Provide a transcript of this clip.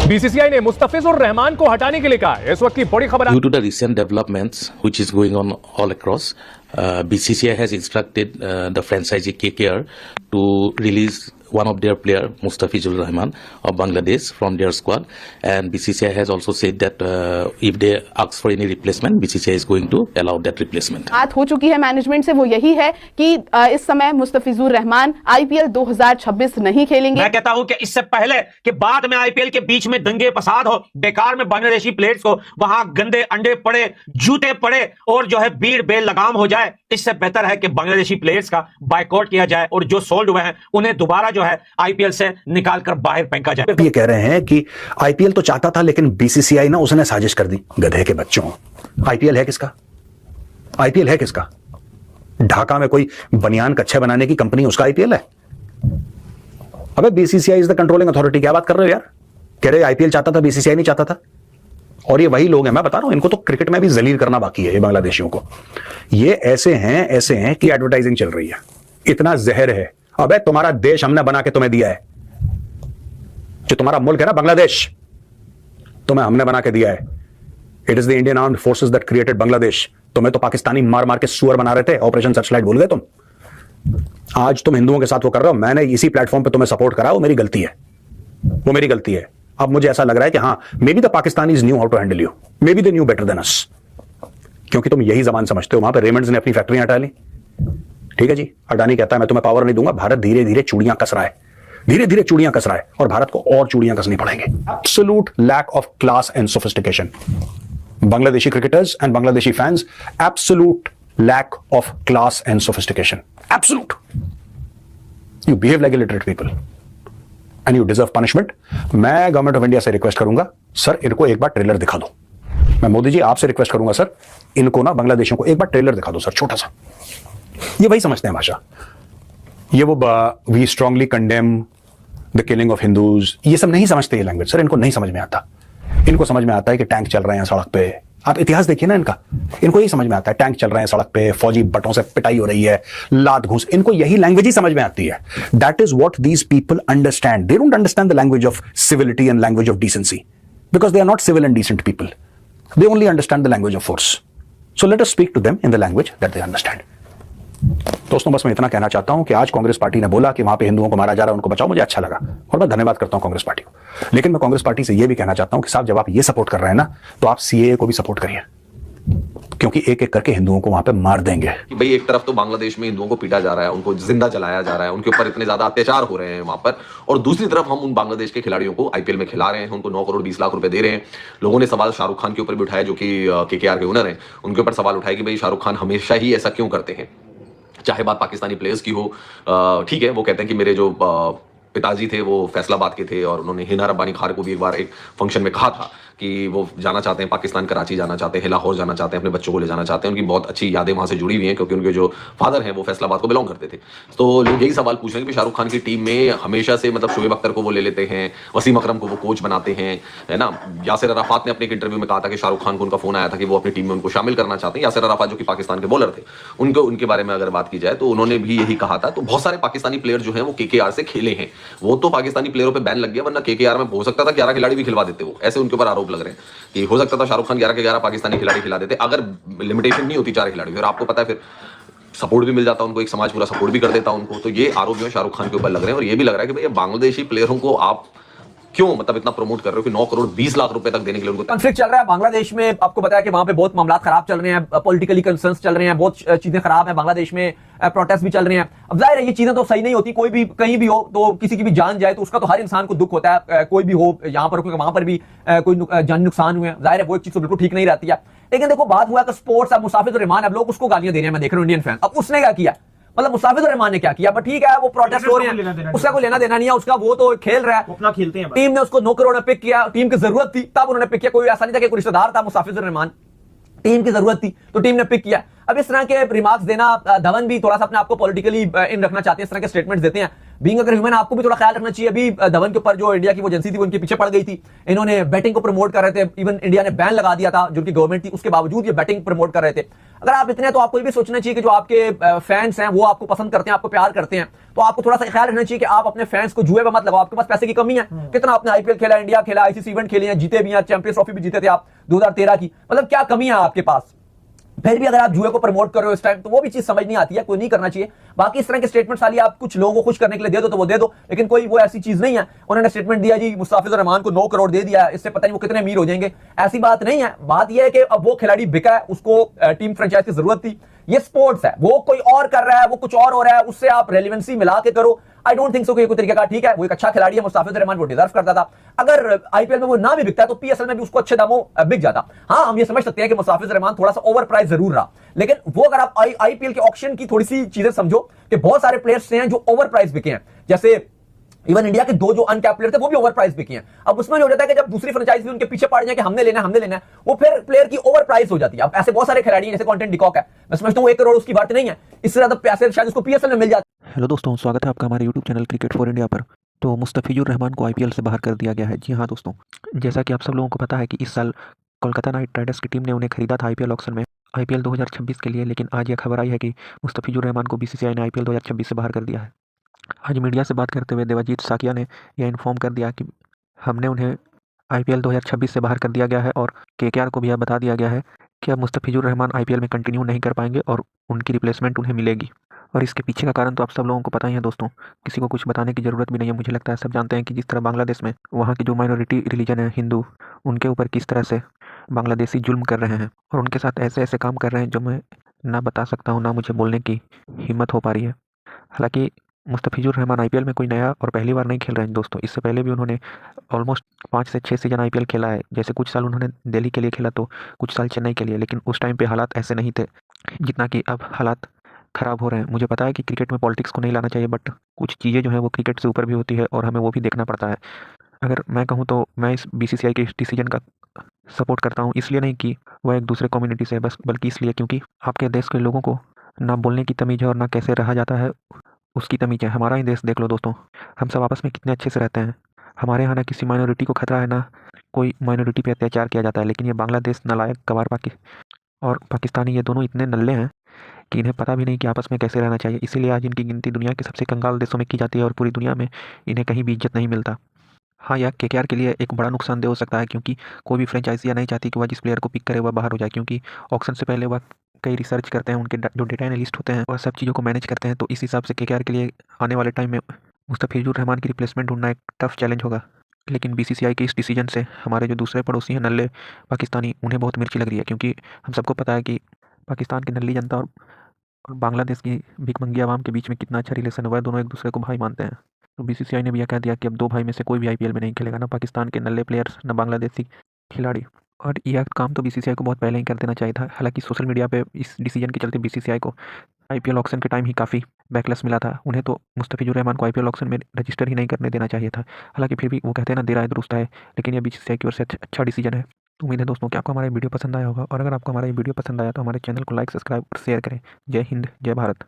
BCCI ने मुस्तफिजुर रहमान को हटाने के लिए कहा है। इस वक्त की बड़ी खबर। Due to the recent developments which is going on all across, BCCI has instructed the franchisee KKR to release one of their player, Mustafizur Rahman of Bangladesh, from their squad. And BCCI has also said that if they ask for any replacement, BCCI is going to allow that replacement. बात हो चुकी है management से, वो यही है कि इस समय मुस्तफिजुर रहमान आईपीएल 2026 नहीं खेलेंगे। मैं कहता हूं कि इससे पहले कि बाद में आईपीएल के बीच में दंगे फसाद हो, बेकार में बांग्लादेशी प्लेयर्स को वहां गंदे अंडे पड़े, जूते पड़े और जो है भीड़ बेल लगाम हो जाए, इससे बेहतर है कि बांग्लादेशी प्लेयर्स का बायकॉट किया जाए और जो सोल्ड हुए हैं उन्हें दोबारा जो है आईपीएल से निकालकर बाहर फेंका जाए। ये कह रहे हैं कि आईपीएल तो चाहता था लेकिन बीसीसीआई ना उसने साजिश कर दी। गधे के बच्चों, आईपीएल है किसका? आईपीएल है किसका? ढाका में कोई बनियान कच्छे बनाने की कंपनी, उसका आईपीएल है? अबे BCCI is the controlling authority. क्या बात कर रहे हो यार? कह रहे आईपीएल चाहता था, बीसीसीआई नहीं चाहता था। और ये वही लोग हैं, मैं बता रहा हूं, इनको तो क्रिकेट में भी जलील करना बाकी है ये बांग्लादेशियों को। ये ऐसे हैं कि एडवर्टाइजिंग चल रही है, इतना जहर है। अबे तुम्हारा देश हमने बना के तुम्हें दिया है, जो तुम्हारा मुल्क है ना बांग्लादेश, तुम्हें हमने बना के दिया है। It is the Indian armed forces that created Bangladesh. तुम्हें तो पाकिस्तानी मार मार के सुअर बना रहे थे, ऑपरेशन सर्चलाइट भूल गए तुम। आज तुम हिंदुओं के साथ वो कर रहे हो, मैंने इसी प्लेटफॉर्म पे तुम्हें सपोर्ट करा, वो मेरी गलती है, वो मेरी गलती है। अब मुझे ऐसा लग रहा है कि हाँ, may be the Pakistanis knew how to handle you, may be they knew better than us, क्योंकि तुम यही जबान समझते हो। वहां पे रेमंड्स ने अपनी फैक्ट्रियां हटा ली, ठीक है जी। अडानी कहता है मैं तुम्हें पावर नहीं दूंगा। भारत धीरे धीरे चूड़ियां कस रहा है, धीरे धीरे चूड़ियां कस रहा है, और भारत को और चूड़ियां कसनी पड़ेंगे। Absolute lack of class and sophistication, Bangladeshi cricketers and Bangladeshi fans, absolute lack of class and sophistication, absolute. You behave like illiterate people and you deserve punishment. मैं गवर्नमेंट ऑफ इंडिया से रिक्वेस्ट करूंगा, सर इनको एक बार ट्रेलर दिखा दो। मैं मोदी जी आपसे request करूंगा, सर इनको ना बांग्लादेशियों को एक बार ट्रेलर दिखा दो सर, छोटा सा। ये वही समझते हैं भाषा, ये वो we strongly condemn the killing of Hindus, ये सब नहीं समझते ये लैंग्वेज सर, इनको नहीं समझ में आता। इनको समझ में आता है कि टैंक चल रहे हैं सड़क पे। आप इतिहास देखिए ना इनका, इनको यही समझ में आता है, टैंक चल रहे हैं सड़क पे, फौजी बटों से पिटाई हो रही है, लात घूस, इनको यही लैंग्वेज ही समझ में आती है। That is what these people understand. They don't understand the language of civility and language of decency, because they are not civil and decent people. They only understand the language of force. So let us speak to them in the language that they understand. दोस्तों बस मैं इतना कहना चाहता हूं कि आज Congress party ने बोला कि वहां पे हिंदुओं को मारा जा रहा है, उनको बचाओ, मुझे अच्छा लगा और मैं धन्यवाद करता हूं कांग्रेस पार्टी को। लेकिन मैं कांग्रेस पार्टी से यह भी कहना चाहता हूं कि साहब जब आप ये सपोर्ट कर रहे हैं ना, तो आप सीएए को भी सपोर्ट करिए, क्योंकि एक एक करके हिंदुओं को वहां पे मार देंगे। भाई एक तरफ तो बांग्लादेश में हिंदुओं को पीटा जा रहा है, उनको जिंदा जलाया जा रहा है, उनके ऊपर इतने ज्यादा अत्याचार हो रहे हैं वहां पर, और दूसरी तरफ हम उन बांग्लादेश के खिलाड़ियों को आईपीएल में खिला रहे हैं, उनको 9 करोड़ 20 लाख रुपए दे रहे हैं। लोगों ने सवाल शाहरुख खान के ऊपर भी उठाया, जो कि केकेआर के ओनर हैं, उनके ऊपर सवाल उठाया कि भाई शाहरुख खान हमेशा ही ऐसा क्यों करते हैं। चाहे बात पाकिस्तानी प्लेयर्स की हो, ठीक है, वो कहते हैं कि मेरे जो पिताजी थे वो फैसलाबाद के थे, और उन्होंने हिना रब्बानी खार को भी एक बार एक फंक्शन में कहा था कि वो जाना चाहते हैं पाकिस्तान, कराची जाना चाहते हैं, लाहौर जाना चाहते हैं, अपने बच्चों को ले जाना चाहते हैं। उनकी बहुत अच्छी यादें वहाँ से जुड़ी हुई हैं, क्योंकि उनके जो फादर हैं वो फैसलाबाद को बिलोंग करते थे। तो लोग यही सवाल पूछ रहे हैं कि शाहरुख खान की टीम में हमेशा से मतलब शोएब अख्तर को वो ले लेते हैं, वसीम अकरम को वो कोच बनाते हैं, है ना। यासिर अराफात ने अपने एक इंटरव्यू में कहा था कि शाहरुख खान को उनका फोन आया था कि वो अपनी टीम में उनको शामिल करना चाहते हैं। यासिर अराफात जो कि पाकिस्तान के बॉलर थे, उनके बारे में अगर बात की जाए तो उन्होंने भी यही कहा था। तो बहुत सारे पाकिस्तानी प्लेयर जो हैं वो केकेआर से खेले हैं, वो तो पाकिस्तानी प्लेयरों पे बैन लग गया, वरना केकेआर में हो सकता था 11 खिलाड़ी भी खिलवा देते, वो ऐसे उनके ऊपर आरोप लग रहे हैं कि हो सकता था शाहरुख खान 11 के 11 पाकिस्तानी खिलाड़ी खिला देते अगर लिमिटेशन नहीं होती 4 खिलाड़ी। और आपको पता है फिर सपोर्ट भी मिल जाता उनको, एक समाज पूरा सपोर्ट भी कर देता उनको। तो ये आरोप जो है शाहरुख खान के ऊपर लग रहे हैं, और ये भी लग रहा है कि भाई बांग्लादेशी प्लेयरों को आप क्यों मतलब इतना प्रमोट कर रहे हो कि 9 करोड़ 20 लाख रुपए तक देने के लिए उनको। कॉन्फ्लिक्ट चल रहा है बांग्लादेश में, आपको पता है कि वहां पे बहुत मामला खराब चल रहे हैं, पॉलिटिकली कंसर्न्स चल रहे हैं, बहुत चीजें खराब है बांग्लादेश में, प्रोटेस्ट भी चल रहे हैं। अब जाहिर है ये चीजें तो सही नहीं होती, कोई भी कहीं भी हो तो किसी की भी जान जाए तो उसका तो हर इंसान को दुख होता है, कोई भी हो, यहाँ पर वहां पर भी कोई जान नुकसान हुए, जाहिर है वो एक चीज तो बिल्कुल ठीक नहीं रहती है। लेकिन देखो बात हुआ कि स्पोर्ट्स, अब मुस्ताफिजुर रहमान, अब लोग उसको गालियां दे रहे हैं, मैं देख रहा हूं इंडियन फैन। अब उसने क्या किया, मतलब मुस्ताफिजुर रहमान ने क्या किया, बट ठीक है वो प्रोटेस्ट हो रहे हैं, उसका कोई लेना देना नहीं है, उसका वो तो खेल रहा है, अपना खेलते हैं। टीम ने उसको 9 करोड़ में पिक किया, टीम की जरूरत थी तब उन्होंने पिक किया, कोई ऐसा नहीं था कि कोई रिश्तेदार था मुस्ताफिजुर रहमान, टीम की जरूरत थी तो टीम ने पिक किया। अब इस तरह के रिमार्क्स देना, धवन भी थोड़ा सा अपने आप को पॉलिटिकली इन रखना चाहते हैं, इस तरह के स्टेटमेंट्स देते हैं, बीइंग अगर ह्यूमन आपको भी थोड़ा ख्याल रखना चाहिए। अभी धवन के ऊपर जो इंडिया की वो एजेंसी थी वो उनके पीछे पड़ गई थी, इन्होंने बैटिंग को प्रमोट कर रहे थे, इवन इंडिया ने बैन लगा दिया था जो उनकी गवर्नमेंट थी, उसके बावजूद ये बैटिंग प्रमोट कर रहे थे। अगर आप इतने तो आपको ये भी सोचना चाहिए कि जो आपके फैंस हैं वो आपको पसंद करते हैं, आपको प्यार करते हैं, तो आपको थोड़ा सा ख्याल रखना चाहिए कि आप अपने फैंस को जुए पे मत लगाओ। आपके पास पैसे की कमी है, कितना आपने आईपीएल खेला, इंडिया खेला, आईसीसी इवेंट खेले हैं, जीते भी हैं, चैंपियंस ट्रॉफी भी जीते थे आप 2013 की, मतलब क्या कमी है आपके पास? फिर भी अगर आप जुए को प्रमोट कर रहे हो इस टाइम, तो वो भी चीज समझ नहीं आती है, कोई नहीं करना चाहिए। बाकी इस तरह के स्टेटमेंट्स खाली आप कुछ लोगों को खुश करने के लिए दे दो तो वो दे दो, लेकिन कोई वो ऐसी चीज नहीं है। उन्होंने स्टेटमेंट दिया जी मुस्तफिजुर रहमान को 9 करोड़ दे दिया, इससे पता नहीं वो कितने अमीर हो जाएंगे, ऐसी बात नहीं है। बात यह है कि अब वो खिलाड़ी बिका है, उसको टीम फ्रेंचाइज की जरूरत थी, ये स्पोर्ट्स है, वो कोई और कर रहा है, वो कुछ और हो रहा है, उससे आप रेलेवेंसी मिला के करो। आई डोंट थिंक सो कि कोई तरीका का ठीक है। वो एक अच्छा खिलाड़ी है मुस्तफिजुर रहमान, वो डिजर्व करता था। अगर आईपीएल में वो ना भी बिकता तो पीएसएल में भी उसको अच्छे दामों बिक जाता। हाँ, हम ये समझ सकते हैं कि मुस्तफिजुर रहमान थोड़ा सा ओवर प्राइस जरूर रहा, लेकिन वो अगर आप आईपीएल के ऑक्शन की थोड़ी सी चीजें समझो कि बहुत सारे प्लेयर्स हैं जो ओवर प्राइस बिके हैं, जैसे इवन इंडिया के 2 जो अनकैप प्लेयर थे वो भी ओवर प्राइस बिके हैं। अब उसमें हो जाता है कि जब दूसरी फ्रेंचाइज भी उनके पीछे पड़ जाए कि हमने लेना है, वो फिर प्लेयर की ओवर प्राइस हो जाती है। अब ऐसे बहुत सारे खिलाड़ी हैं, जैसे कंटेंट डिकॉक है, मैं समझता हूं 1 करोड़ उसकी बात नहीं है, इससे ज्यादा पैसे शायद उसको पीएसएल में मिल जाते। हेलो दोस्तों, स्वागत है आपका हमारे YouTube channel cricket for India पर। तो मुस्तफिजुर रहमान को आईपीएल से बाहर कर दिया गया है। जी हाँ दोस्तों, जैसा कि आप सब लोगों को पता है कि इस साल कोलकाता नाइट राइडर्स की टीम ने उन्हें खरीदा था आईपीएल ऑक्शन में आईपीएल 2026 के लिए, लेकिन आज यह खबर आई है कि मुस्तफिजुर रहमान को बीसीसीआई ने आईपीएल 2026 से बाहर कर दिया है। आज मीडिया से बात करते हुए देवाजीत साकिया ने यह इन्फॉर्म कर दिया कि हमने उन्हें आईपीएल 2026 से बाहर कर दिया गया है और केकेआर को भी यह बता दिया गया है कि अब मुस्तफिजुर रहमान आईपीएल में कंटिन्यू नहीं कर पाएंगे और उनकी रिप्लेसमेंट उन्हें मिलेगी। और इसके पीछे का कारण तो आप सब लोगों को पता ही है दोस्तों, किसी को कुछ बताने की ज़रूरत भी नहीं है। मुझे लगता है सब जानते हैं कि जिस तरह बांग्लादेश में वहाँ की जो माइनॉरिटी रिलीजन है हिंदू, उनके ऊपर किस तरह से बांग्लादेशी जुल्म कर रहे हैं और उनके साथ ऐसे ऐसे काम कर रहे हैं जो मैं ना बता सकता हूँ, ना मुझे बोलने की हिम्मत हो पा रही है। हालांकि मुस्तफिजुर रहमान आईपीएल में कोई नया और पहली बार नहीं खेल रहे हैं दोस्तों, इससे पहले भी उन्होंने ऑलमोस्ट 5 से 6 सीजन आईपीएल खेला है। जैसे कुछ साल उन्होंने दिल्ली के लिए खेला तो कुछ साल चेन्नई के लिए, लेकिन उस टाइम पे हालात ऐसे नहीं थे जितना कि अब हालात ख़राब हो रहे हैं। मुझे पता है कि क्रिकेट में पॉलिटिक्स को नहीं लाना चाहिए, बट कुछ चीज़ें जो हैं वो क्रिकेट से ऊपर भी होती है और हमें वो भी देखना पड़ता है। अगर मैं कहूँ तो मैं इस बीसीसीआई के इस डिसीजन का सपोर्ट करता हूँ, इसलिए नहीं कि वह एक दूसरे कम्युनिटी से बस, बल्कि इसलिए क्योंकि आपके देश के लोगों को ना बोलने की तमीज़ है और ना कैसे रहा जाता है उसकी तमीज़ है। हमारा ही देश देख लो दोस्तों, हम सब आपस में कितने अच्छे से रहते हैं। हमारे यहाँ ना किसी माइनॉरिटी को खतरा है, ना कोई माइनॉरिटी पे अत्याचार किया जाता है। लेकिन ये बांग्लादेश नालायक गवार और पाकिस्तानी, ये दोनों इतने नल्ले हैं कि इन्हें पता भी नहीं कि आपस में कैसे रहना चाहिए। इसीलिए आज इनकी गिनती दुनिया के सबसे कंगाल देशों में की जाती है और पूरी दुनिया में इन्हें कहीं भी इज्जत नहीं मिलता। हाँ, यह केकेआर के लिए एक बड़ा नुकसानदेह हो सकता है, क्योंकि कोई भी फ्रेंचाइजी नहीं चाहती कि वह जिस प्लेयर को पिक करे वह बाहर हो जाए, क्योंकि ऑक्शन से पहले वह कई रिसर्च करते हैं, उनके जो डेटा एनालिस्ट होते हैं वह सब चीज़ों को मैनेज करते हैं। तो इस हिसाब से केकेआर के लिए आने वाले टाइम में मुस्तफिजुर रहमान की रिप्लेसमेंट ढूंढना एक टफ चैलेंज होगा। लेकिन बीसीसीआई के इस डिसीजन से हमारे जो दूसरे पड़ोसी हैं नल्ले पाकिस्तानी, उन्हें बहुत मिर्ची लग रही है, क्योंकि हम सबको पता है कि पाकिस्तान की नल्ली जनता और बांग्लादेश की भिखमंगी आवाम के बीच में कितना अच्छा रिलेशन हुआ है। दोनों एक दूसरे को भाई मानते हैं। तो बीसीसीआई ने भी यह कह दिया कि अब 2 भाई में से कोई भी आईपीएल में नहीं खेलेगा, ना पाकिस्तान के नल्ले प्लेयर्स, ना बांग्लादेशी खिलाड़ी। और यह काम तो बीसीसीआई को बहुत पहले ही कर देना चाहिए था। हालांकि सोशल मीडिया पे इस डिसीजन के चलते बीसीसीआई को आईपीएल ऑक्शन के टाइम ही काफ़ी बैकलैश मिला था। उन्हें तो मुस्तफिजुर रहमान को आईपीएल ऑक्शन में रजिस्टर ही नहीं करने देना चाहिए था। हालांकि फिर भी वो कहते हैं ना, देर आए दुरुस्त आए, लेकिन यह बीसीसीआई की ओर से अच्छा डिसीजन है। तो उम्मीद है दोस्तों कि आपको हमारा वीडियो पसंद आया होगा, और अगर आपको हमारा ये वीडियो पसंद आया तो हमारे चैनल को लाइक, सब्सक्राइब और शेयर करें। जय हिंद, जय भारत।